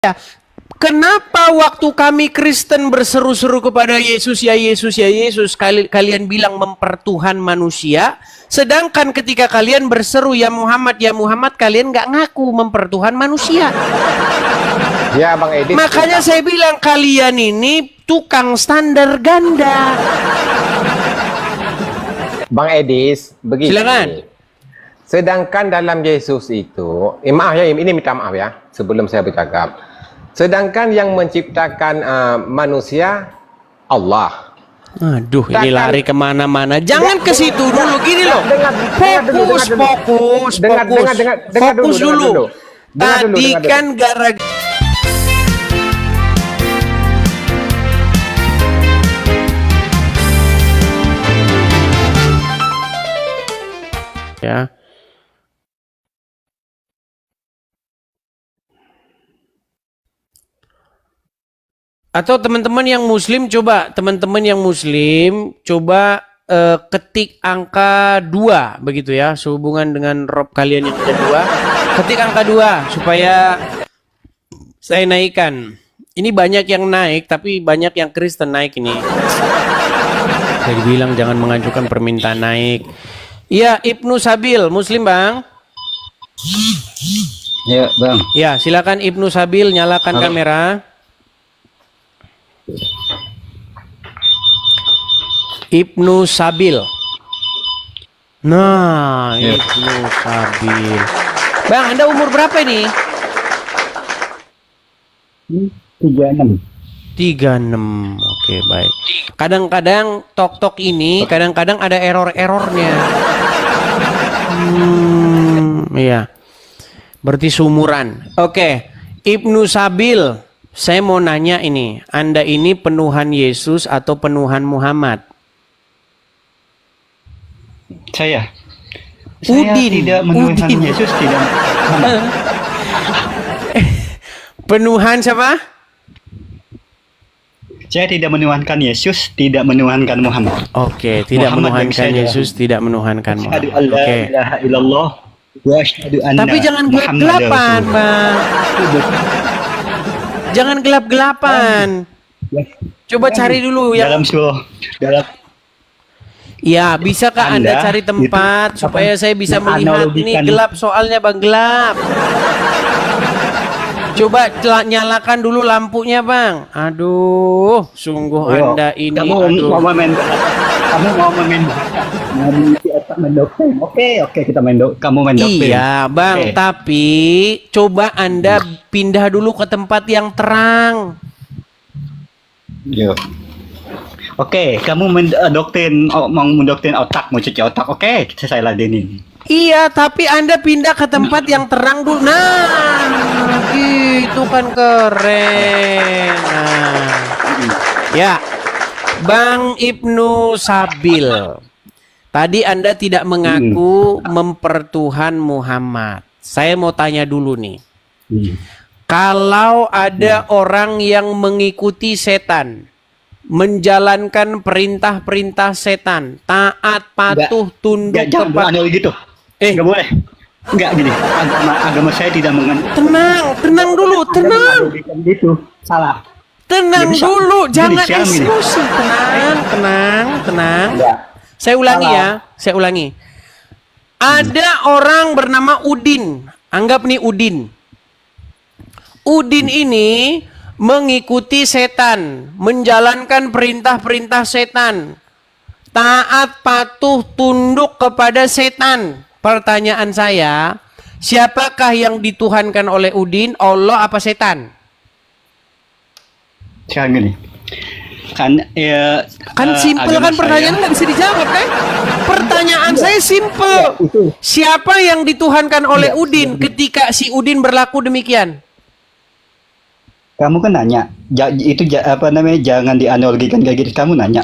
Ya, kenapa waktu kami Kristen berseru-seru kepada Yesus, ya Yesus, ya Yesus, kalian bilang mempertuhan manusia, sedangkan ketika kalian berseru ya Muhammad, kalian nggak ngaku mempertuhan manusia. Ya Bang Edis. Makanya saya bilang kalian ini tukang standar ganda. Bang Edis, begini. Silakan. Sedangkan dalam Yesus itu, maaf ya, ini minta maaf ya, sebelum saya bercakap. Sedangkan yang menciptakan manusia, Allah. Aduh, ini lari kemana-mana. Jangan ke situ dulu, gini loh. Fokus dulu. Tadi kan gara-gara ya. Atau teman-teman yang muslim coba, ketik angka 2 begitu ya, sehubungan dengan rob kalian yang ada 2. Ketik angka 2 supaya saya naikkan. Ini banyak yang naik, tapi banyak yang Kristen naik ini. Saya bilang jangan mengajukan permintaan naik. Iya, Ibnu Sabil, muslim Bang? Ya Bang. Ya, silakan Ibnu Sabil, nyalakan kamera. Ibnu Sabil. Nah, ya. Ibnu Sabil. Bang, Anda umur berapa ini? 36. 36. Oke, baik. Kadang-kadang tok-tok ini kadang-kadang ada error-errornya. Iya. Berarti sumuran. Oke. Ibnu Sabil, saya mau nanya ini, Anda ini penuhan Yesus atau penuhan Muhammad? Saya Udin. tidak menuhankan Yesus, tidak. Penuhan siapa? Saya tidak menuhankan Yesus, tidak menuhankan Muhammad. Oke, tidak Muhammad menuhankan Yesus, tidak menuhankan Muhammad. Oke. Tapi jangan gelap-gelapan, Bang. Jangan gelap-gelapan. Coba cari dulu ya. Dalam Ya, bisakah Anda cari tempat supaya saya bisa melihat? Ini gelap soalnya, Bang, gelap. Coba nyalakan dulu lampunya, Bang. Aduh, sungguh Anda ini. Kamu mau main doktrin. Oke, kita main doktrin. Kamu main doktrin. Iya, Bang, tapi coba Anda pindah dulu ke tempat yang terang. Yo. Oke, kamu mendoktrin otak, mau cuci otak. Oke, saya ladenin. Iya, tapi Anda pindah ke tempat yang terang dulu. Nah, itu kan keren. Nah. Ya, Bang Ibnu Sabil. Tadi Anda tidak mengaku mempertuhan Muhammad. Saya mau tanya dulu nih. Kalau ada orang yang mengikuti setan, menjalankan perintah-perintah setan, taat, patuh, tunduk kepada gitu. Nggak boleh. Nggak gini. Agama saya tidak mengenal. Tenang dulu, tenang. Gitu. Salah. Tenang dulu, jangan emosi. Tenang. Saya ulangi. Ada orang bernama Udin. Anggap nih Udin. Udin ini mengikuti setan, menjalankan perintah-perintah setan, taat, patuh, tunduk kepada setan. Pertanyaan saya, siapakah yang dituhankan oleh Udin, Allah apa setan? Sekarang gini, kan simpel kan pertanyaan, nggak bisa dijawab kan? Pertanyaan saya simpel. Siapa yang dituhankan oleh Udin ketika si Udin berlaku demikian? Kamu kan nanya, jangan dianalogikan kayak gitu. Kamu nanya,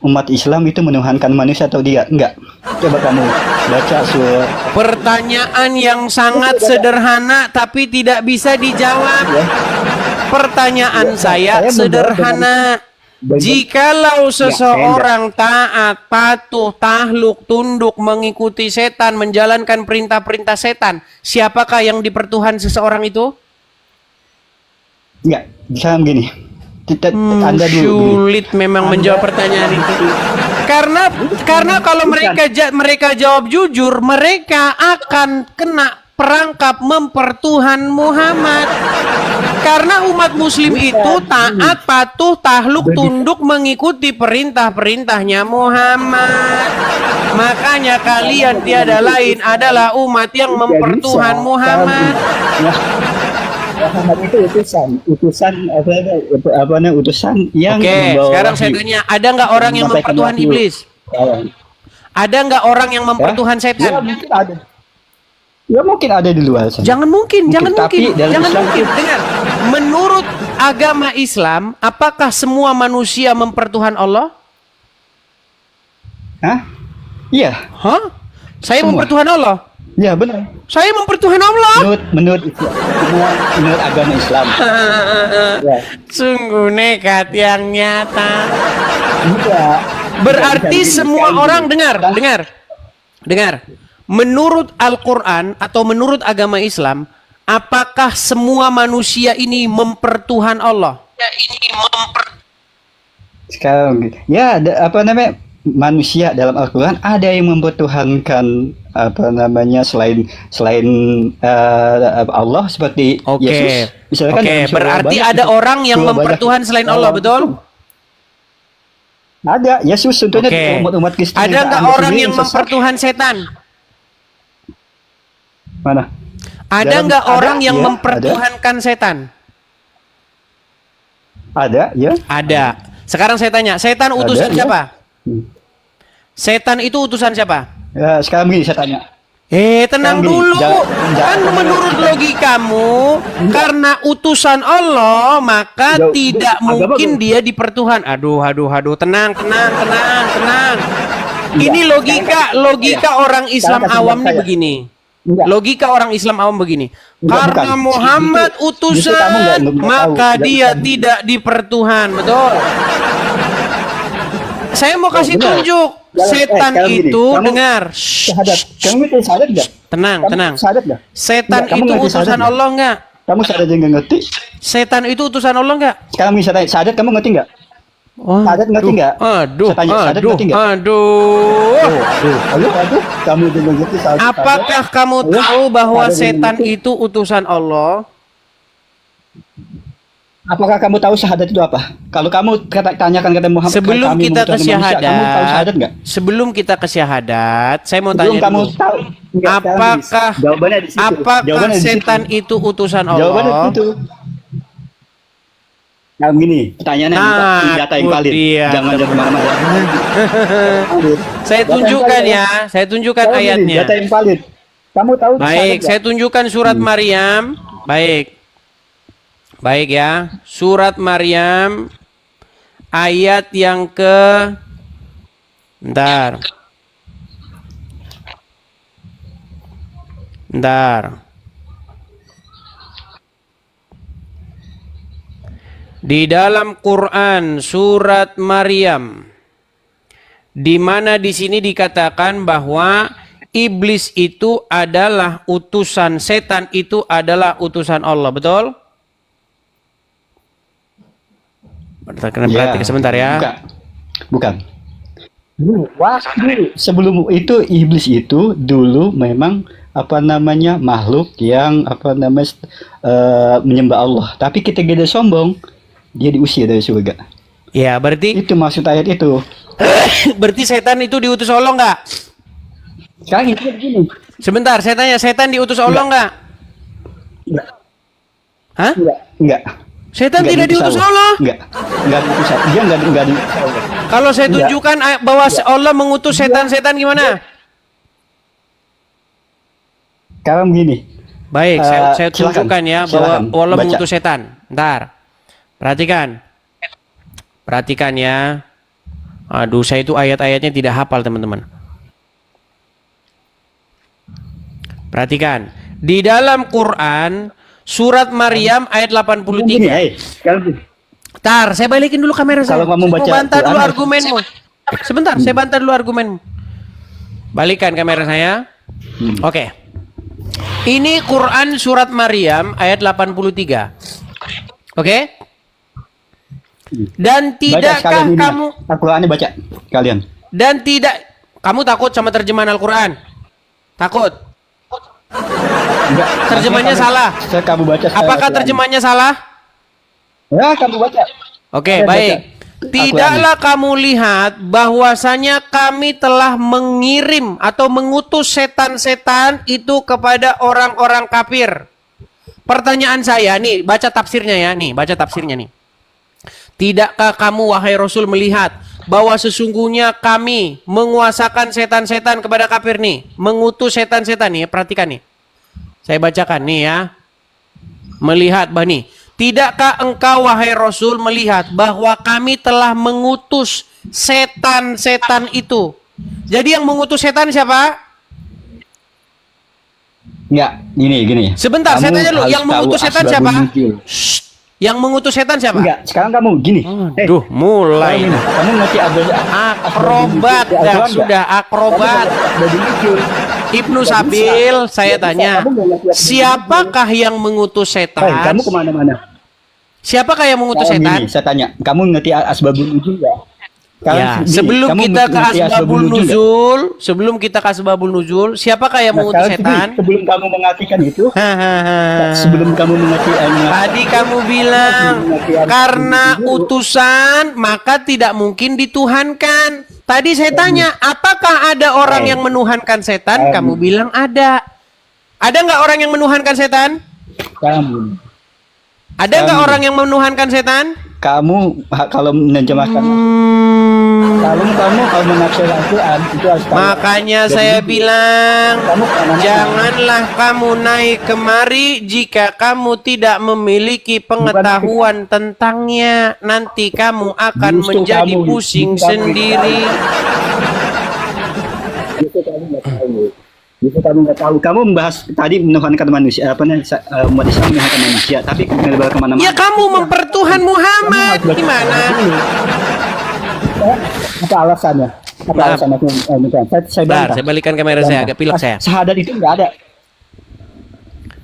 umat Islam itu menuhankan manusia atau dia? Enggak. Coba kamu baca surah. Pertanyaan yang sangat sederhana tapi tidak bisa dijawab. Pertanyaan saya sederhana. Jikalau seseorang taat, patuh, tahluk, tunduk, mengikuti setan, menjalankan perintah-perintah setan, siapakah yang dipertuhan seseorang itu? Enggak, sekarang begini. Anda dulu. Sulit memang menjawab pertanyaan itu. Karena kalau mereka jawab jujur, mereka akan kena perangkap mempertuhan Muhammad. Karena umat muslim itu taat, patuh, tahluk, tunduk mengikuti perintah-perintahnya Muhammad. Makanya kalian tiada lain adalah umat yang mempertuhan Muhammad. Muhammad itu utusan apa namanya, utusan yang Oke, sekarang saya tanya, ada nggak orang yang mempertuhan iblis? Ada nggak orang yang mempertuhan Ya, setan? mungkin ada. Ya mungkin ada di luar sana. Jangan mungkin. Tapi dalam Jangan Islam mungkin. Dengar, menurut agama Islam, apakah semua manusia mempertuhan Allah? Hah? Iya. Hah? Saya Semua. mempertuhan Allah. Ya benar. Saya mempertuhan Allah. Menurut agama Islam. Ya. Sungguh nekat yang nyata. Iya. Berarti Jangan semua gini, orang jangan. dengar. Menurut Al-Quran atau menurut agama Islam, apakah semua manusia ini mempertuhan Allah? Sekarang gitu. Ya, apa namanya, manusia dalam Al-Quran ada yang mempertuhankan apa namanya selain Allah seperti Oke. Yesus. Misalkan Oke, dalam surah berarti Al-Baqarah ada itu, orang yang surah mempertuhan Al-Baqarah. selain Allah, betul? Ada. Yesus contohnya Oke. umat Kristen. Ada nggak Anda orang sendiri yang sesat. mempertuhan setan? Mana? Ada Dalam- nggak ada, orang yang ya, mempertuhankan setan? Ada, ya. Ada. Sekarang saya tanya, setan utusan Ada, ya. siapa? Hmm. Setan itu utusan siapa? Ya, sekarang begini saya tanya. Tenang Kan gini, dulu. jangan- Kan menurut logikamu, karena utusan Allah, maka Jauh- tidak agama mungkin belum. dia dipertuhan. Aduh. Tenang. Ini logika orang Islam Jangan kasih awam lihat nih saya. begini. Enggak. Logika orang Islam awam begini. Enggak, Karena bukan. Muhammad Justru kamu utusan, enggak maka tahu. dia tidak dipertuhan. Betul. Saya mau kasih benar. tunjuk. Jangan- Setan sekarang gini, itu kamu dengar. Syahadat. Kamu ngerti syahadat enggak? Tenang. Syahadat enggak? Setan Enggak, kamu itu ngerti syahadat utusan nggak? Allah enggak? Kamu syahadat yang nggak ngerti? Setan itu utusan Allah enggak? Sekarang misalnya syahadat kamu ngerti enggak? Oh, Syahadat ngerti nggak? Aduh, Saya tanya, syahadat aduh, ngerti nggak? aduh. Aduh, kamu juga ngerti syahadat. Apakah kamu Ayo, tahu bahwa syahadat yang setan ngerti. itu utusan Allah? Apakah kamu tahu syahadat itu apa? Kalau kamu tanyakan kata Muhammad, Sebelum kami kita ke membutuhkan manusia, kamu tahu syahadat syahadat, nggak? sebelum kita ke syahadat, saya mau Sebelum tanya kamu dulu. tahu, enggak, sekarang Apakah gini. Jawabannya di situ. apakah Jawabannya di situ. setan itu utusan Jawabannya di Allah? situ. Nah, gini, pertanyaannya Nah, data yang itu valid. dia, Jangan teman-teman. kemana-mana. Saya Data yang tunjukkan valid, ya, saya tunjukkan Sekarang gini, ayatnya. Data yang valid. Kamu tahu Baik, syahadat saya nggak? tunjukkan surat Maryam. Baik ya. Surat Maryam ayat yang ke Bentar. Di dalam Quran surat Maryam, di mana di sini dikatakan bahwa iblis itu adalah utusan, setan itu adalah utusan Allah, betul? Perhatikan sebentar ya. Bukan. Waktu sebelum itu iblis itu dulu memang apa namanya makhluk yang apa namanya menyembah Allah. Tapi ketika dia sombong, dia diusir dari surga. Ya, berarti Itu maksud ayat itu. berarti setan itu diutus Allah enggak? Sekarang itu begini. Sebentar, saya tanya, setan diutus Allah enggak? Enggak. Hah? Enggak. Setan tidak diutus Allah. Enggak diutus. Dia enggak diutus Allah. Kalau saya Enggak. tunjukkan bahwa Allah mengutus setan-setan gimana? Sekarang begini. Baik, saya Silakan. tunjukkan ya bahwa Silakan. Allah Baca. mengutus setan. Ntar, perhatikan ya. Aduh, saya itu ayat-ayatnya tidak hafal teman-teman. Perhatikan, di dalam Quran surat Maryam ayat 83. Begini, sekarang begini. Tar, saya balikin dulu kamera saya. Kalau kamu Saya baca mau bantah dulu Quran, argumenmu. Sebentar, saya bantah dulu argumenmu. Balikan kamera saya. Oke. Ini Quran surat Maryam ayat 83. Oke? Dan Baca tidakkah sekalian ini. kamu Al-Qur'annya baca kalian. dan tidak kamu takut sama terjemahan Al-Qur'an? Takut? Enggak. Terjemahnya salah. Kamu baca. Apakah terjemahnya salah? Ya, kamu baca. Oke, Saya baik. baca. Tidaklah kamu lihat bahwasanya kami telah mengirim atau mengutus setan-setan itu kepada orang-orang kafir. Pertanyaan saya nih, baca tafsirnya ya, nih, baca tafsirnya nih. Tidakkah kamu wahai Rasul melihat bahwa sesungguhnya kami menguasakan setan-setan kepada kafir nih, mengutus setan-setan nih, perhatikan nih. Saya bacakan nih ya. Melihat bah nih. Tidakkah engkau wahai Rasul melihat bahwa kami telah mengutus setan-setan itu? Jadi yang mengutus setan siapa? Enggak, gini. Sebentar, Kamu saya tanya dulu, harus yang mengutus tahu setan asbabun siapa? nuzul. Shh. Yang mengutus setan siapa? Enggak, sekarang kamu gini. Duh, mulai. Kamu ngerti Akrobat, dah sudah akrobat. Ibnu Sabil, saya tanya, siapakah yang mengutus setan? Kamu kemana-mana. Siapakah yang mengutus Sekarang setan? gini, saya tanya, kamu ngerti asbabun nuzul enggak? Ya, sebelum kita ke asbabul nuzul, sebelum kita ke asbabul nuzul, siapakah yang mengutus setan? Sebelum kamu mengartikan itu, Hahaha. sebelum kamu mengerti Tadi kamu bilang karena utusan maka tidak mungkin dituhankan. Tadi saya tanya, apakah ada orang yang menuhankan setan? Kamu bilang ada. Ada nggak orang yang menuhankan setan? Ada nggak orang yang menuhankan setan? kamu kalau menerjemahkan kalau menafsir Al-Quran itu harus tahu. Makanya saya bilang, janganlah kamu naik kemari jika kamu tidak memiliki pengetahuan tentangnya. Nanti kamu akan Justru menjadi kamu- pusing justru kamu sendiri. Justru kamu nggak tahu. Kamu membahas tadi menuhankan manusia, umat Islam menuhankan manusia, tapi menyebar kemana-mana. Ya kamu mempertuhan Muhammad. Gimana? Apa alasannya? Apa Maaf. alasannya? Saya Bentar, bantah. saya balikan kamera saya, agak pilek saya. Syahadat itu nggak ada.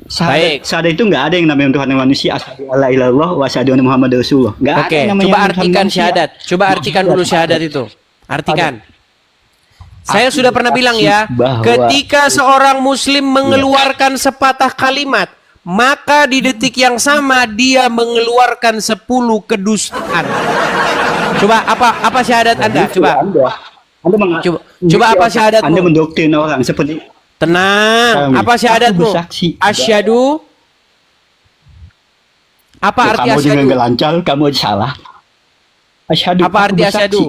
Baik. Syahadat itu nggak ada yang namanya Tuhan manusia. Asyhadu alla ilaha illallah wa asyhadu anna Muhammadar Rasulullah. Nggak ada Oke, yang namanya coba Tuhan artikan manusia. syahadat. Coba artikan dulu syahadat itu. Artikan. Saya sudah pernah bilang ya, bahwa- ketika seorang muslim mengeluarkan sepatah kalimat, maka di detik yang sama dia mengeluarkan 10 kedustaan. Coba apa syahadat Anda? Coba. Coba apa syahadatmu? Anda mendoktrin orang seperti Tenang. Kami. Apa syahadatmu? Aku bersaksi. Asyhadu. Apa arti kamu dengan asyhadu? nggak lancar, kamu aja salah. Asyhadu. Apa aku arti bersaksi. asyhadu?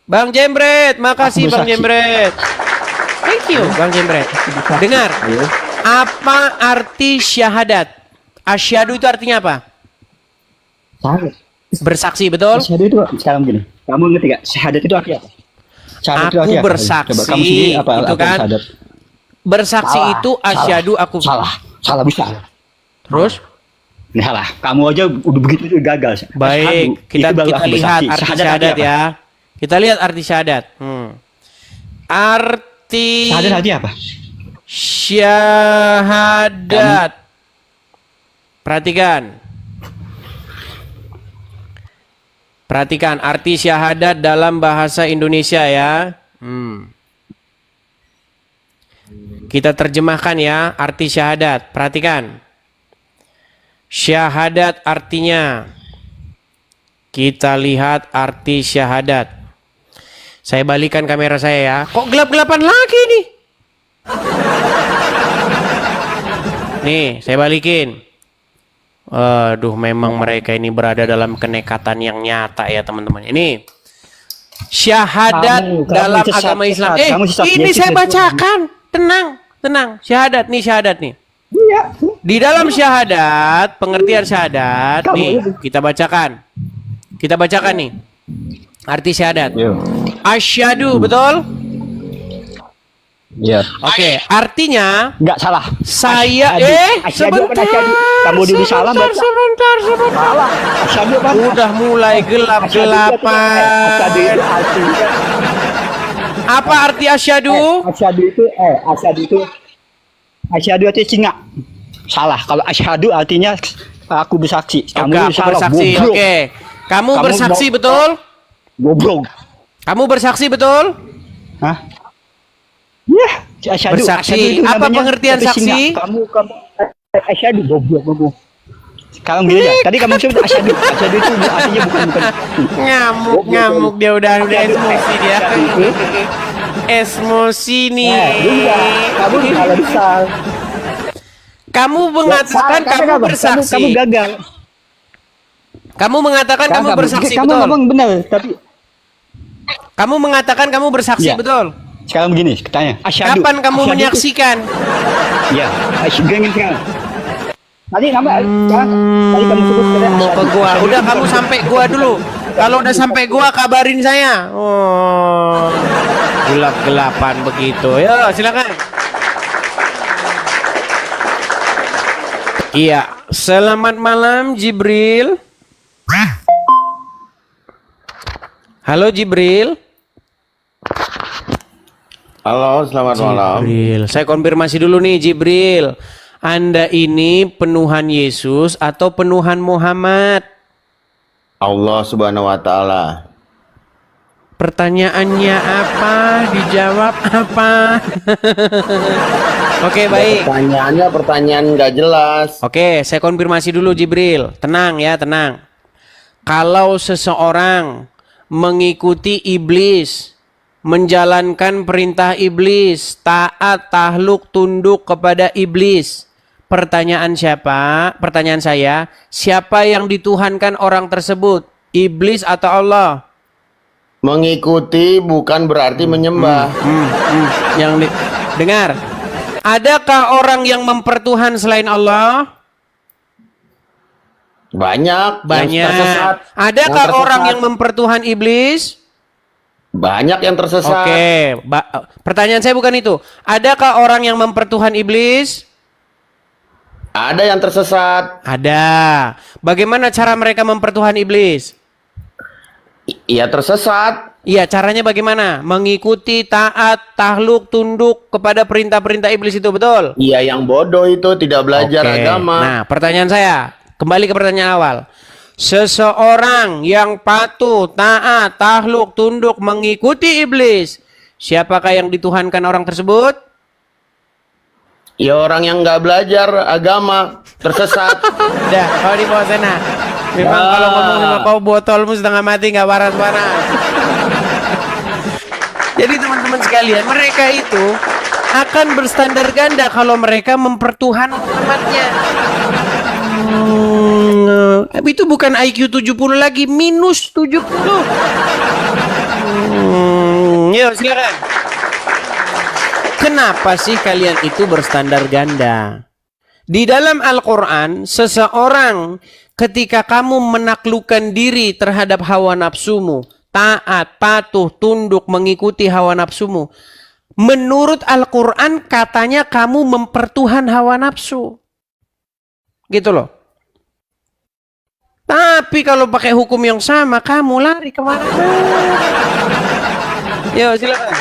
Bang Jembret, makasih Aku Bang bersaksi. Jembret. Thank you Bang Jembret. Dengar, Ayo. apa arti syahadat? Asyhadu itu artinya apa? Salah. Bersaksi, betul? Asyhadu itu sekarang gini. Kamu ngerti gak? Syahadat itu artinya apa? Syahadat itu Aku artinya apa? bersaksi, Coba kamu sendiri apa itu kan? syahadat? Bersaksi Salah. itu asyhadu aku. Salah bisa. Terus? Nah, salah. Kamu aja udah begitu tuh gagal. Baik, Asyhadu, kita itu baru aku lihat bersaksi. arti Syahadat syahadat artinya ya. Kita lihat arti syahadat. Arti apa? Syahadat artinya apa? syahadat. Perhatikan. Perhatikan arti syahadat dalam bahasa Indonesia ya. Kita terjemahkan ya arti syahadat. Perhatikan. Syahadat artinya, kita lihat arti syahadat. Saya balikan kamera saya ya. Kok gelap-gelapan lagi nih? Nih, saya balikin. Aduh, memang mereka ini berada dalam kenekatan yang nyata ya teman-teman. Ini syahadat Kamu dalam sesat, agama Islam. sesat. Kamu sesat. Ini Yesus saya Yesus. bacakan. Tenang. Syahadat nih. Iya. Di dalam syahadat, pengertian syahadat, Kamu nih itu. kita bacakan. Kita bacakan nih arti syahadat. Iya. Asyhadu, betul? Iya. Oke, artinya Enggak salah. saya Asyhadu apa asyhadu? Kamu dulu salah baca. sebentar. Salah. Asyhadu apa? Udah mulai gelap-gelapan. Asyhadu itu artinya Apa arti asyhadu? asyhadu itu singa. Salah. Kalau asyhadu artinya Aku bersaksi. Kamu Oke, ini aku salah. bersaksi. Goblok. Oke. Kamu bersaksi betul? Goblok. Kamu bersaksi betul? Hah? Ya, asyhadu. Bersaksi. Asyhadu itu Apa namanya, pengertian tapi saksi? singkat. Kamu asyhadu goblok kamu. Sekarang gini aja. Tadi kamu sebut asyhadu. Asyhadu itu artinya bukan. Ngamuk dia udah emosi dia. Emosi nih. Kamu salah besar. Kamu mengatakan kamu bersaksi. Kamu gagal. Kamu mengatakan kamu bersaksi Kamu betul. ngomong benar, tapi Kamu mengatakan kamu bersaksi Iya. betul. sekarang begini, tanya. Asyhadu. Kapan kamu Asyhadu itu- menyaksikan? Ya, asyhadu sekarang. Tadi nama tadi kamu sebut Mau ke gua. Udah kamu sampai gua dulu. Kalau udah sampai gua kabarin saya. Oh. Gelap-gelapan begitu. Ya, silakan. Iya, selamat malam Jibril. Halo Jibril. Halo, selamat malam. Jibril, saya konfirmasi dulu nih Jibril. Anda ini penuhan Yesus atau penuhan Muhammad? Allah Subhanahu wa taala. Pertanyaannya apa? Dijawab apa? Oke, baik. Pertanyaannya pertanyaan nggak jelas. Oke, saya konfirmasi dulu Jibril. Tenang ya, tenang. Kalau seseorang mengikuti iblis, menjalankan perintah iblis, taat, tahluk, tunduk kepada iblis. Pertanyaan siapa? Pertanyaan saya, siapa yang dituhankan orang tersebut? Iblis atau Allah? Mengikuti bukan berarti menyembah. Dengar. Adakah orang yang mempertuhan selain Allah? Banyak. Yang Banyak. tersesat. Adakah Yang orang tersesat. yang mempertuhan iblis? Banyak yang tersesat. Oke, pertanyaan saya bukan itu. Adakah orang yang mempertuhan iblis? Ada yang tersesat. Ada. Bagaimana cara mereka mempertuhan iblis? Iya tersesat. Iya, caranya bagaimana? Mengikuti, taat, tahluk, tunduk kepada perintah-perintah iblis itu, betul? Iya yang bodoh itu tidak belajar Oke. agama. Nah, pertanyaan saya, kembali ke pertanyaan awal. Seseorang yang patuh, taat, tahluk, tunduk, mengikuti iblis, siapakah yang dituhankan orang tersebut? Ya orang yang nggak belajar agama tersesat. Dah, kau di bawah sana. Memang Ya. kalau ngomong sama kau botolmu setengah mati nggak waras-waras. Jadi teman-teman sekalian, mereka itu akan berstandar ganda kalau mereka mempertuhan umatnya. Itu bukan IQ 70 lagi, minus 70. Yuk silakan. Kenapa sih kalian itu berstandar ganda? Di dalam Al-Quran, seseorang ketika kamu menaklukkan diri terhadap hawa nafsumu, taat, patuh, tunduk, mengikuti hawa nafsumu, menurut Al-Quran katanya kamu mempertuhan hawa nafsu. Gitu loh. Tapi kalau pakai hukum yang sama, kamu lari kemana? Yuk silakan.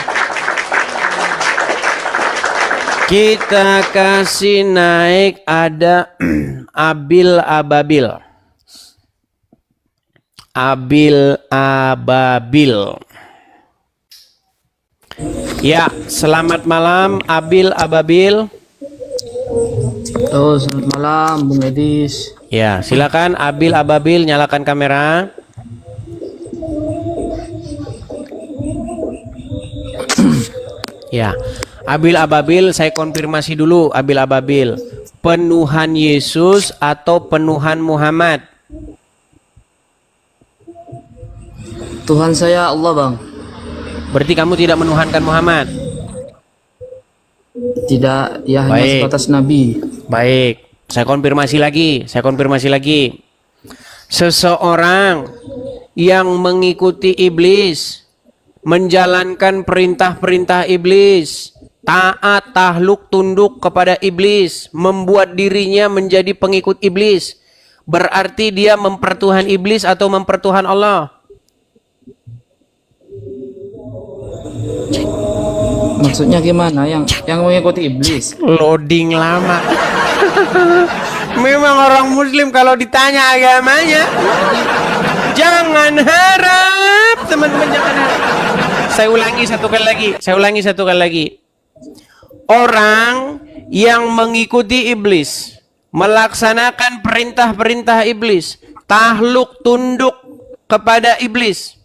Kita kasih naik ada Abil Ababil. Abil Ababil. Ya, selamat malam Abil Ababil. Halo, selamat malam Bung Edis. Ya, silakan Abil Ababil nyalakan kamera. Ya, Abil Ababil saya konfirmasi dulu Abil Ababil. Penuhan Yesus atau penuhan Muhammad? Tuhan saya Allah, Bang. Berarti kamu tidak menuhankan Muhammad? Tidak, dia hanya Baik. sebatas nabi. Baik, saya konfirmasi lagi. Seseorang yang mengikuti iblis, menjalankan perintah-perintah iblis, taat, tahluk, tunduk kepada iblis, membuat dirinya menjadi pengikut iblis, berarti dia mempertuhan iblis atau mempertuhan Allah? Maksudnya gimana? Yang mengikuti iblis. Loading lama. Memang orang muslim kalau ditanya agamanya, jangan harap, teman-teman, jangan harap. Saya ulangi satu kali lagi. Orang yang mengikuti iblis, melaksanakan perintah-perintah iblis, takluk tunduk kepada iblis.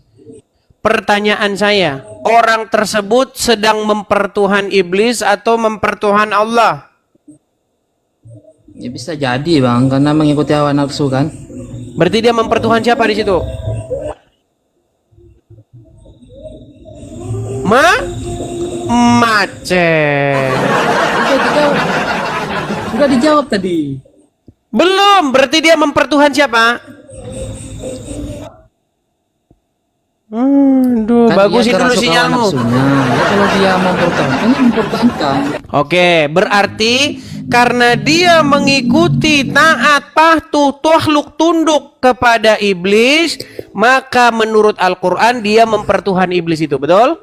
Pertanyaan saya, orang tersebut sedang mempertuhan iblis atau mempertuhan Allah? Ya bisa jadi bang, karena mengikuti hawa nafsu kan. Berarti dia mempertuhan siapa di situ? Macet. Sudah dijawab tadi. Belum, berarti dia mempertuhan siapa? Aduh, Kan bagusin dia dulu kerasukan hawa sinyalmu. nafsunya. Ya kalau dia mempertahankan, ya mempertahankan. Oke, berarti karena dia mengikuti taat, patuh, takluk tunduk kepada iblis, maka menurut Al-Quran dia mempertuhan iblis itu, betul?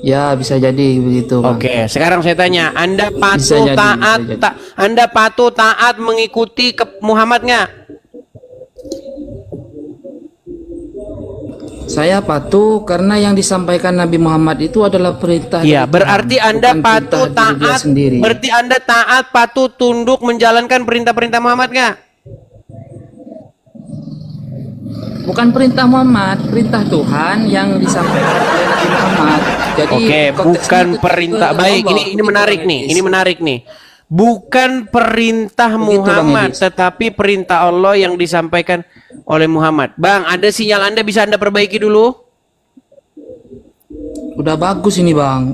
Ya bisa jadi begitu bang. Oke, sekarang saya tanya, Anda Bisa patuh jadi, taat, bisa jadi. Anda patuh taat mengikuti Muhammad nggak? Saya patuh karena yang disampaikan Nabi Muhammad itu adalah perintah Iya, dari berarti Tuhan, Anda bukan patuh perintah diri dia taat, sendiri. berarti Anda taat, patuh, tunduk, menjalankan perintah-perintah Muhammad nggak? Bukan perintah Muhammad, perintah Tuhan yang disampaikan oleh Nabi Muhammad. Jadi Oke, konteksnya bukan tetap perintah. ke Baik, Allah. ini Itu, menarik Bang nih. Edis. Ini menarik nih. Bukan perintah Begitu, Bang Muhammad, Edis. tetapi perintah Allah yang disampaikan oleh Muhammad. Bang, ada sinyal Anda bisa Anda perbaiki dulu? Udah bagus ini bang.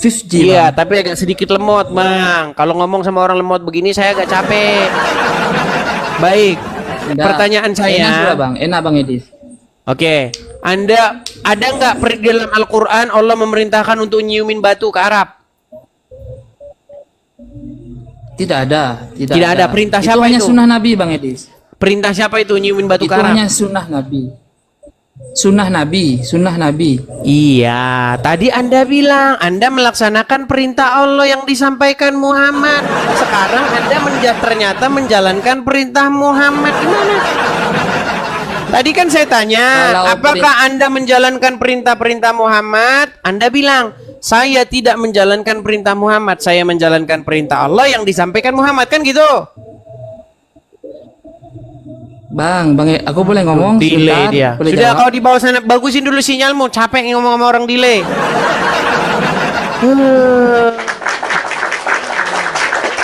5G Iya, bang. tapi agak sedikit lemot, Bang. Kalau ngomong sama orang lemot begini saya agak capek. Baik. Udah. Pertanyaan Enak saya. sudah bang, enak bang Edis. Oke, Anda ada nggak di dalam Al-Quran Allah memerintahkan untuk nyiumin batu ke Arab? Tidak ada, Tidak ada. Perintah siapa hanya itu? sunnah Nabi bang Edis. Perintah siapa itu nyiumin batu Itu ke Arab? hanya sunnah Nabi. Sunnah Nabi, sunnah Nabi. Iya, tadi Anda bilang Anda melaksanakan perintah Allah yang disampaikan Muhammad. Sekarang Anda ternyata menjalankan perintah Muhammad. Gimana? Tadi kan saya tanya, Kalau apakah Anda menjalankan perintah-perintah Muhammad? Anda bilang, saya tidak menjalankan perintah Muhammad, saya menjalankan perintah Allah yang disampaikan Muhammad, kan gitu? Bang, aku boleh ngomong Delay sebentar? dia. Boleh Sudah, jawab? kau di bawah sana bagusin dulu sinyalmu. Capek ngomong sama orang delay.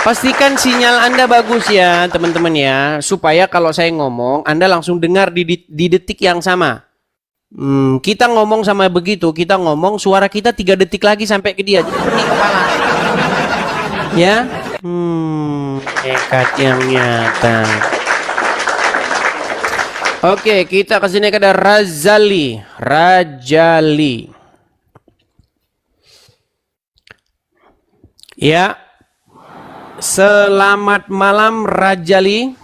Pastikan sinyal Anda bagus ya, teman-teman ya, supaya kalau saya ngomong Anda langsung dengar di detik yang sama. Kita ngomong sama begitu, kita ngomong suara kita 3 detik lagi sampai ke dia. Jadi pening kepala. Ya. Nekat yang nyata. Oke, kita ke sini ada Rajali. Ya. Selamat malam Rajali.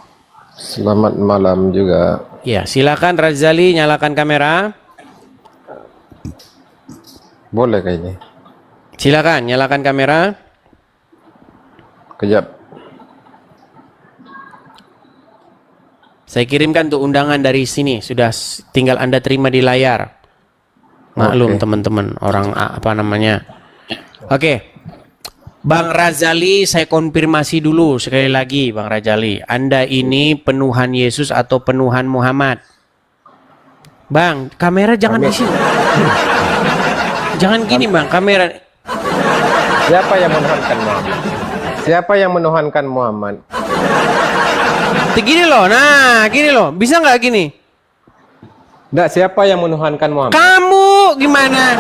Selamat malam juga. Ya, silakan Rajali nyalakan kamera. Boleh kayaknya. Silakan nyalakan kamera. Kejap. Saya kirimkan untuk undangan dari sini, sudah tinggal Anda terima di layar. Maklum Oke. teman-teman, orang apa namanya. Oke. Bang Rajali, saya konfirmasi dulu sekali lagi, Bang Rajali. Anda ini penuhan Yesus atau penuhan Muhammad? Bang, kamera jangan di sini. Jangan gini, Bang, kamera. Siapa yang menuhankan Muhammad? Siapa yang menuhankan Muhammad? Gini loh, nah, gini loh. Bisa nggak gini? Nggak, siapa yang menuhankan Muhammad? Kamu gimana?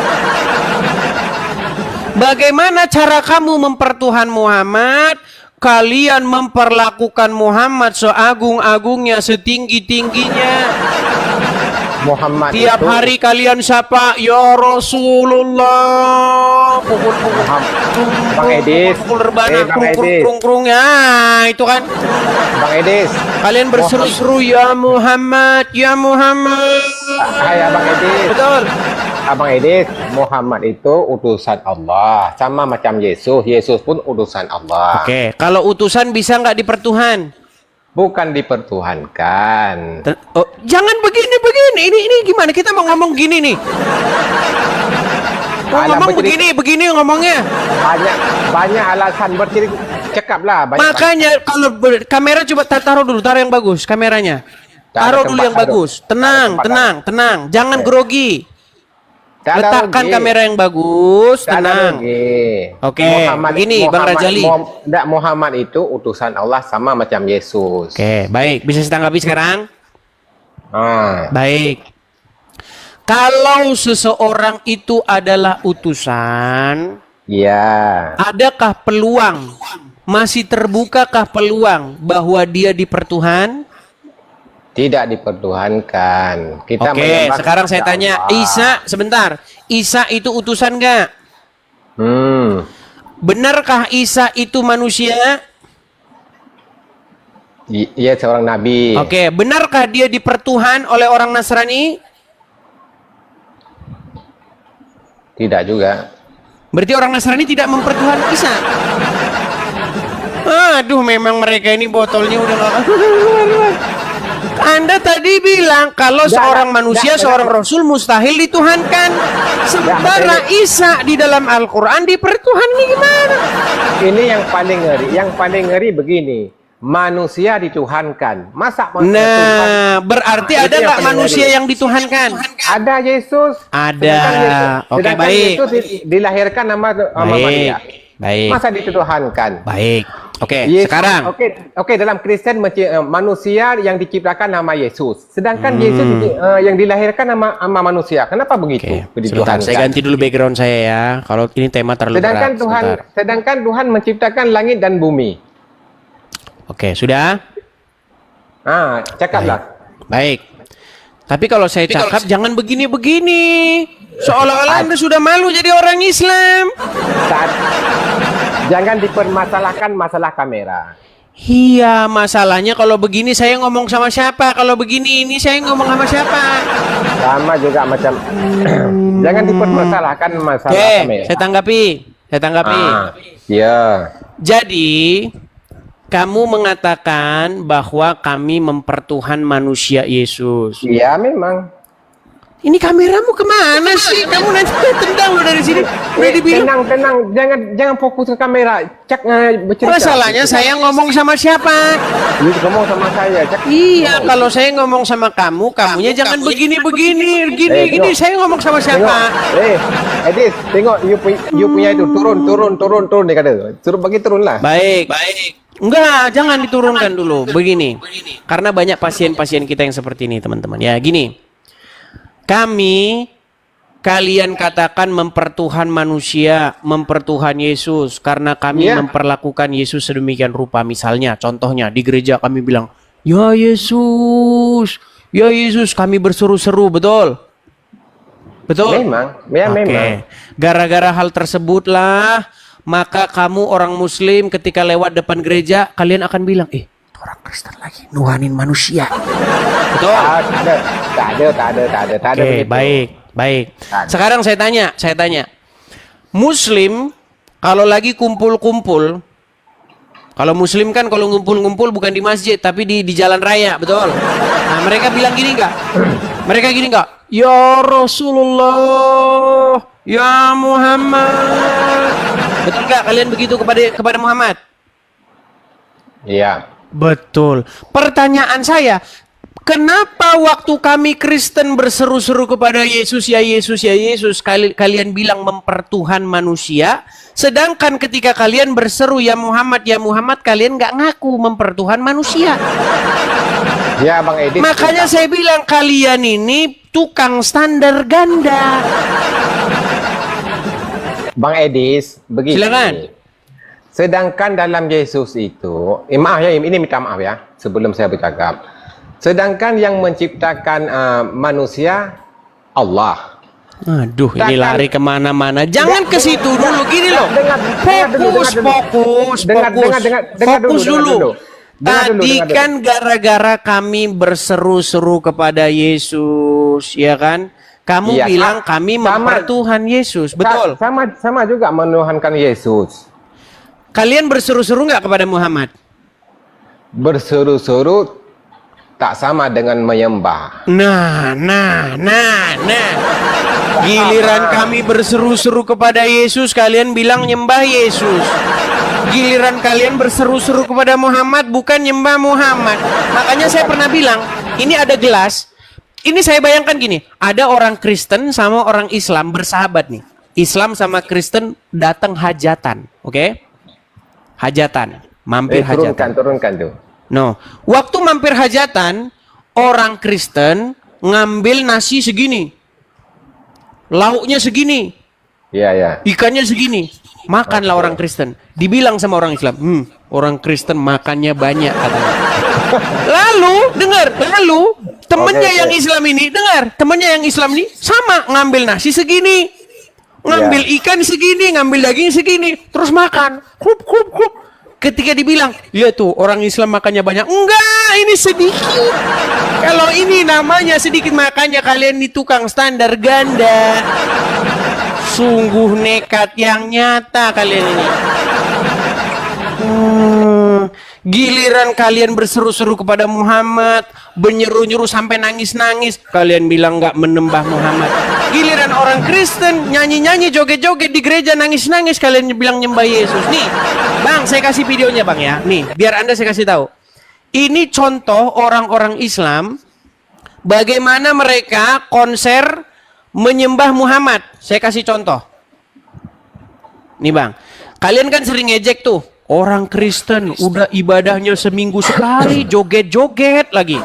Bagaimana cara kamu mempertuhan Muhammad? Kalian memperlakukan Muhammad seagung-agungnya, setinggi-tingginya. Muhammad Tiap itu hari kalian sapa, ya Rasulullah. Pukul-pukul. Bang Edis. Pukul rebana, Bang Edis. krung-krung. Ya, itu kan. Bang Edis. Kalian berseru-seru, ya Muhammad, ya Muhammad. Hai Bang Edis. Betul. Abang Edis, Muhammad itu utusan Allah, sama macam Yesus. Yesus pun utusan Allah. Oke, kalau utusan bisa nggak dipertuhan? Bukan dipertuhankan. Oh, jangan begini. Ini gimana? Kita mau ngomong gini nih. Mau Alah, ngomong begini ngomongnya. Banyak alasan bercerita. Cekaplah. Makanya kalau kamera coba taruh dulu, taruh yang bagus kameranya. Taruh dulu yang bagus. Tenang. Jangan grogi. Letakkan kamera yang bagus, tenang. Oke, begini Bang Rajali. Muhammad itu utusan Allah sama macam Yesus. Oke, baik. Bisa saya tanggapi sekarang? Baik. Kalau seseorang itu adalah utusan, ya. Adakah peluang, masih terbukakah peluang bahwa dia dipertuhan? Tidak dipertuhankan. Oke, sekarang saya tanya, Allah. Isa, sebentar. Isa itu utusan nggak? Benarkah Isa itu manusia? Iya, seorang nabi. Oke, benarkah dia dipertuhan oleh orang Nasrani? Tidak juga. Berarti orang Nasrani tidak mempertuhan Isa. Aduh, memang mereka ini botolnya udah nggak. Anda tadi bilang kalau seorang manusia, seorang rasul mustahil dituhankan. Sementara Isa di dalam Al-Quran dipertuhan, ini gimana? Ini yang paling ngeri. Yang paling ngeri begini. Manusia dituhankan. Masa manusia Tuhan? Berarti Itu ada yang nggak paling manusia ngeri. yang dituhankan? Ada Yesus. Ada. Oke, Sedangkan baik. Yesus dilahirkan nama Maria. Baik. Masa dituhankan? Baik. Oke, Yesus, sekarang. Oke, dalam Kristen manusia yang diciptakan nama Yesus. Sedangkan Yesus yang dilahirkan nama manusia. Kenapa begitu? Oke, sebentar, saya ganti dulu background saya ya. Kalau ini tema terlalu Sedangkan berat. sedangkan Tuhan menciptakan langit dan bumi. Oke, sudah? Cakaplah. Baik. Tapi kalau saya cakap jangan begini-begini. Seolah-olah Anda sudah malu jadi orang Islam. Jangan dipermasalahkan masalah kamera. Iya, masalahnya kalau begini saya ngomong sama siapa? Kalau begini ini saya ngomong sama siapa? Sama juga macam jangan dipermasalahkan masalah kamera. Saya tanggapi. Iya. Jadi, kamu mengatakan bahwa kami mempertuhan manusia Yesus. Iya, memang. Ini kameramu kemana sih? Kamu nanti tendang lo dari sini. Udah dibilang. Tenang, jangan fokus ke kamera. Cak bercerita. Masalahnya saya ngomong sama siapa? Ini ngomong sama saya. Cak. Iya, kalau saya ngomong sama kamu, kamunya jangan begini. Gini. Saya ngomong sama siapa? Edis, tengok you punya itu turun dia kata. Suruh bagi turun lah. Baik. Enggak, jangan diturunkan dulu. Begini. Karena banyak pasien-pasien kita yang seperti ini, teman-teman. Ya, gini. Kalian katakan mempertuhan manusia, mempertuhan Yesus karena kami memperlakukan Yesus sedemikian rupa. Misalnya, contohnya di gereja kami bilang, ya Yesus, kami berseru-seru, betul? Memang. Gara-gara hal tersebutlah, maka kamu orang Muslim ketika lewat depan gereja, kalian akan bilang, orang Kristen lagi nuhanin manusia. Betul? Tak ada. Oke, baik. Sekarang saya tanya. Muslim kalau lagi kumpul-kumpul, kalau Muslim kan kalau ngumpul-ngumpul bukan di masjid tapi di jalan raya, betul? Nah, mereka bilang gini enggak? Ya Rasulullah, ya Muhammad. Betul enggak kalian begitu kepada Muhammad? Iya. Betul. Pertanyaan saya, kenapa waktu kami Kristen berseru-seru kepada Yesus, ya Yesus, kalian bilang mempertuhan manusia, sedangkan ketika kalian berseru ya Muhammad, kalian nggak ngaku mempertuhan manusia? Ya, Bang Edis. Makanya saya bilang kalian ini tukang standar ganda. Bang Edis, begini. Silakan. Sedangkan dalam Yesus itu, maaf ya, ini minta maaf ya, sebelum saya bercakap. Sedangkan yang menciptakan manusia, Allah. Aduh, ini lari kemana-mana. Jangan ke situ dulu, gini loh. Fokus dulu. Tadi kan gara-gara kami berseru-seru kepada Yesus, ya kan? Kamu Iya, bilang kami sama. mempertuhan Yesus. Betul. Sama juga menuhankan Yesus. Kalian berseru-seru nggak kepada Muhammad? Berseru-seru tak sama dengan menyembah. Nah. Giliran kami berseru-seru kepada Yesus, kalian bilang nyembah Yesus. Giliran kalian berseru-seru kepada Muhammad, bukan nyembah Muhammad. Makanya saya pernah bilang, ini ada gelas. Ini saya bayangkan gini, ada orang Kristen sama orang Islam bersahabat nih. Islam sama Kristen datang hajatan, oke? Hajatan, mampir hajatan. Turunkan tuh. No, waktu mampir hajatan, orang Kristen ngambil nasi segini, lauknya segini, Iya. ikannya segini, makanlah orang Kristen. Dibilang sama orang Islam, orang Kristen makannya banyak katanya. Lalu temennya Oke. yang Islam ini, temennya yang Islam ini sama ngambil nasi segini, ngambil ikan segini, ngambil daging segini, terus makan, klup. Ketika dibilang, ya tuh orang Islam makannya banyak. Enggak, ini sedikit. Kalau ini namanya sedikit, makanya kalian di tukang standar ganda. Sungguh nekat yang nyata kalian ini. Giliran kalian berseru-seru kepada Muhammad, menyeru-nyeru sampai nangis-nangis, kalian bilang nggak menembah Muhammad. Giliran orang Kristen nyanyi-nyanyi, joget-joget di gereja, nangis-nangis, kalian bilang nyembah Yesus. Nih, Bang, saya kasih videonya Bang ya. Nih, biar Anda saya kasih tahu. Ini contoh orang-orang Islam bagaimana mereka konser menyembah Muhammad. Saya kasih contoh. Nih Bang, kalian kan sering ngejek tuh. Orang Kristen udah ibadahnya seminggu sekali, joget-joget lagi.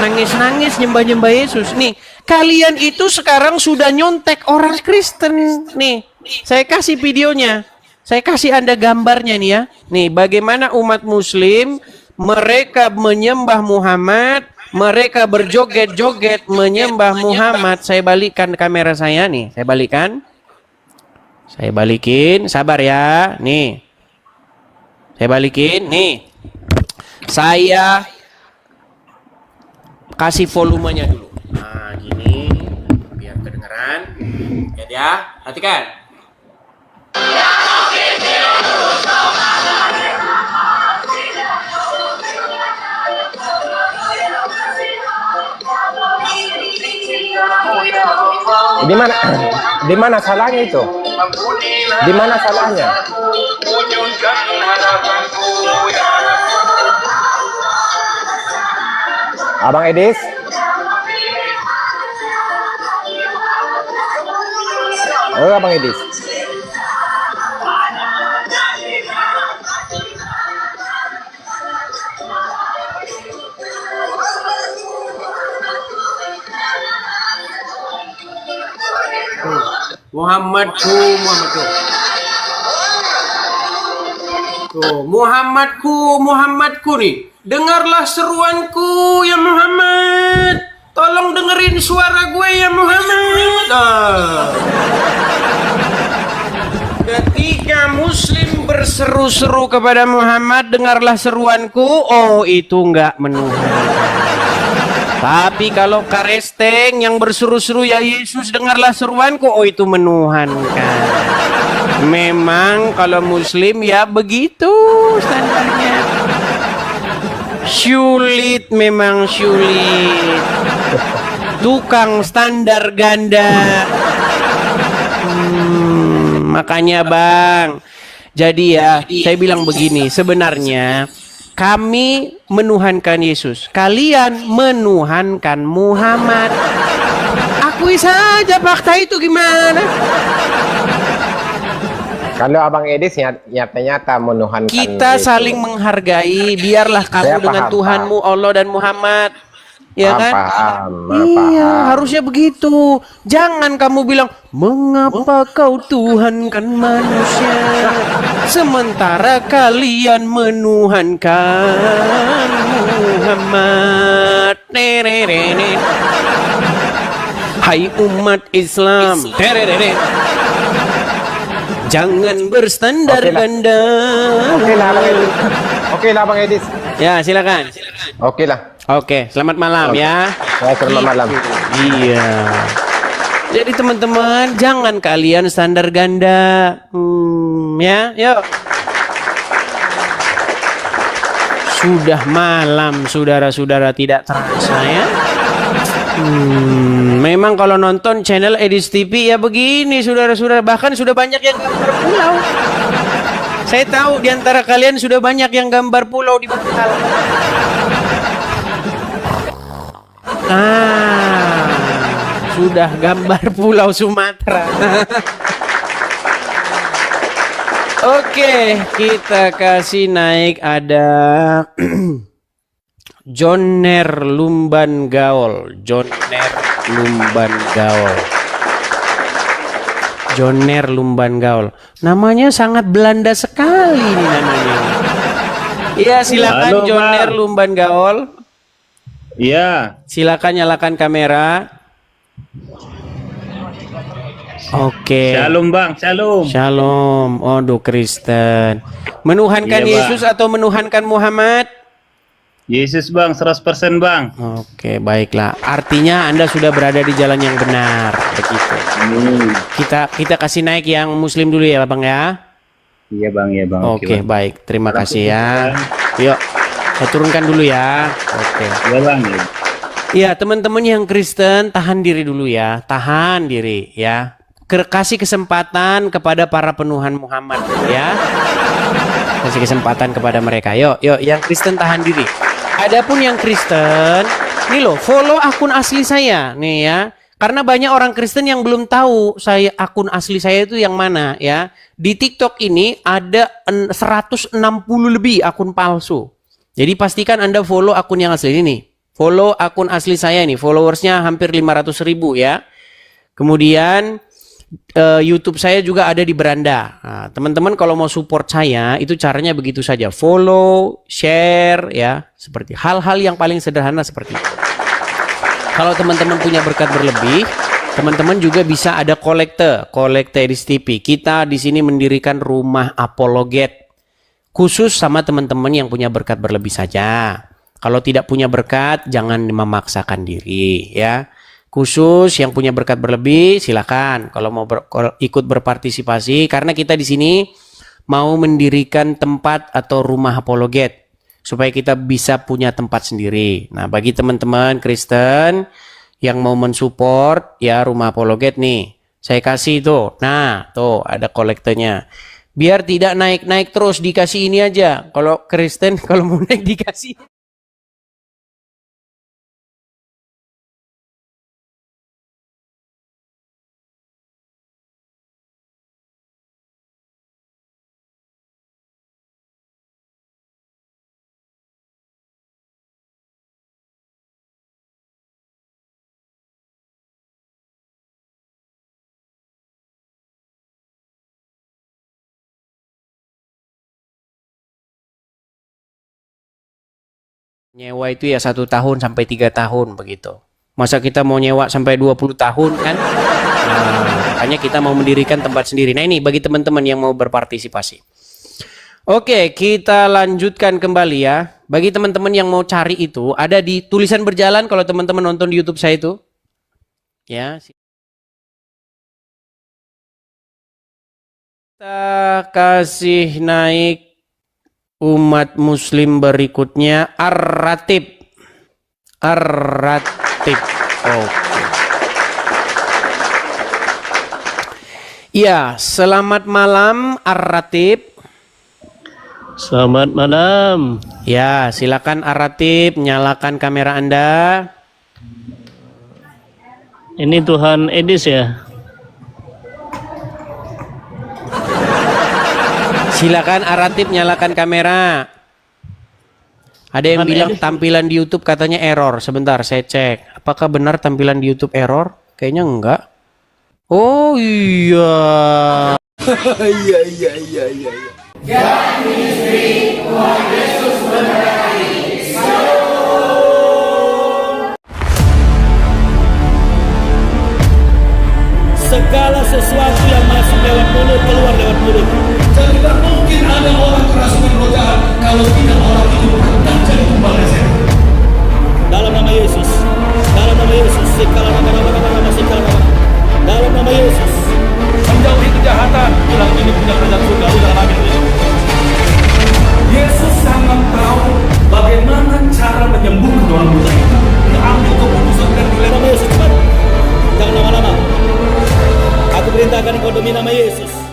Nangis-nangis nyembah-nyembah Yesus. Nih, kalian itu sekarang sudah nyontek orang Kristen. Nih, saya kasih videonya. Saya kasih Anda gambarnya nih ya. Nih, bagaimana umat muslim mereka menyembah Muhammad, mereka berjoget-joget menyembah Muhammad. Saya balikkan kamera saya nih. Saya balikin, sabar ya. Nih. Saya balikin, nih. Saya kasih volumenya dulu. Nah, gini, biar kedengeran. Lihat ya, perhatikan. Di mana salahnya itu? Di mana salahnya? Abang Edis? Oh, Abang Edis. Muhammadku. Tuh, Muhammadku nih. Dengarlah seruanku ya Muhammad. Tolong dengerin suara gue ya Muhammad. Ketika Muslim berseru-seru kepada Muhammad, dengarlah seruanku. Oh, itu enggak menuhankan. Tapi kalau karesteng yang berseru-seru ya Yesus, dengarlah seruanku. Oh, itu menuhankan. Memang kalau Muslim ya begitu standarnya. Memang sulit. Tukang standar ganda. Makanya Bang. Jadi ya, saya bilang begini, sebenarnya kami menuhankan Yesus, kalian menuhankan Muhammad. Akui saja fakta itu gimana? Kalau Abang Edis nyata-nyata menuhankan Kita Yesus. saling menghargai. Biarlah kamu Saya dengan paham, Tuhanmu, Allah dan Muhammad. Ya kan? Paham. Iya, harusnya begitu. Jangan kamu bilang, mengapa kau tuhankan manusia, sementara kalian menuhankan Muhammad. Hai umat Islam. Jangan berstandar ganda. Oke lah Bang Edis. Ya, silakan. Oke lah. Oke, selamat malam ya. Selamat malam. Iya. Jadi teman-teman, jangan kalian standar ganda. Ya, yuk. Sudah malam, saudara-saudara, tidak terasa ya. Memang kalau nonton channel Edis TV ya begini, saudara-saudara. Bahkan sudah banyak yang gambar pulau. Saya tahu di antara kalian sudah banyak yang gambar pulau di Bengkal. Sudah gambar pulau Sumatera. Oke, kita kasih naik ada Joner Lumban Gaul. Joner Lumban Gaul. Joner Lumban Gaul. Namanya sangat Belanda sekali nih namanya. Iya, silakan. Halo, Joner Bang. Lumban Gaul. Iya, Silakan nyalakan kamera. Oke. shalom Bang, shalom. Shalom. Aduh, Kristen. Menuhankan Iya, Bang. Yesus atau menuhankan Muhammad? Yesus Bang, 100% Bang. Oke, baiklah. Artinya Anda sudah berada di jalan yang benar, begitu. Kita kasih naik yang Muslim dulu ya, Bang ya. Iya Bang, iya Bang. Oke, Bang. baik. Terima kasih ya. Yuk, saya turunkan dulu ya. Oke. Iya Bang. Iya. Iya, teman-teman yang Kristen, tahan diri dulu ya. Tahan diri ya. Kasih kesempatan kepada para penuhan Muhammad ya. Kasih kesempatan kepada mereka. Yuk, yang Kristen tahan diri. Adapun yang Kristen, nih loh, follow akun asli saya nih ya. Karena banyak orang Kristen yang belum tahu akun asli saya itu yang mana ya. Di TikTok ini ada 160 lebih akun palsu. Jadi pastikan Anda follow akun yang asli ini nih. Follow akun asli saya nih, followersnya hampir 500.000 ya. Kemudian YouTube saya juga ada di beranda. Nah, teman-teman kalau mau support saya itu caranya begitu saja, follow, share ya, seperti hal-hal yang paling sederhana seperti itu. Kalau teman-teman punya berkat berlebih, teman-teman juga bisa ada kolekte Edis TV. Kita di sini mendirikan rumah apologet khusus sama teman-teman yang punya berkat berlebih saja. Kalau tidak punya berkat, jangan memaksakan diri ya. Khusus yang punya berkat berlebih, silakan. Kalau mau ikut berpartisipasi, karena kita di sini mau mendirikan tempat atau rumah apologet supaya kita bisa punya tempat sendiri. Nah, bagi teman-teman Kristen yang mau mensupport ya rumah apologet nih, saya kasih tuh. Nah, tuh ada kolektenya. Biar tidak naik-naik terus, dikasih ini aja. Kalau Kristen kalau mau naik dikasih. Nyewa itu ya 1 tahun sampai 3 tahun begitu. Masa kita mau nyewa sampai 20 tahun kan? Nah, makanya kita mau mendirikan tempat sendiri. Nah ini bagi teman-teman yang mau berpartisipasi. Oke, kita lanjutkan kembali ya. Bagi teman-teman yang mau cari itu, ada di tulisan berjalan kalau teman-teman nonton di YouTube saya itu. Ya. Kita kasih naik umat muslim berikutnya Ar-Ratib. Ar-Ratib. Oke. Ya, selamat malam Ar-Ratib. Selamat malam. Ya, silakan Ar-Ratib nyalakan kamera Anda. Ini Tuhan Edis ya. Silakan Ar-Ratib nyalakan kamera. Ada yang Tuhan bilang Edis. tampilan di YouTube katanya error. Sebentar saya cek. Apakah benar tampilan di YouTube error? Kayaknya enggak. Oh iya. Segala sesuatu yang masuk lewat mulut keluar lewat mulut. Tidak mungkin ada orang kerasukan roh jahat kalau tidak orang itu bukan jadi tumbal setan. Dalam nama Yesus, dalam nama Yesus, sikala nama sikala nama. ini punya kerajaan surga dalam amin. Yesus sangat tahu bagaimana cara menyembuhkan orang buta itu. Ambil keputusan dan mulai nama Yesus cepat. Jangan lama-lama. Aku perintahkan engkau demi nama Yesus.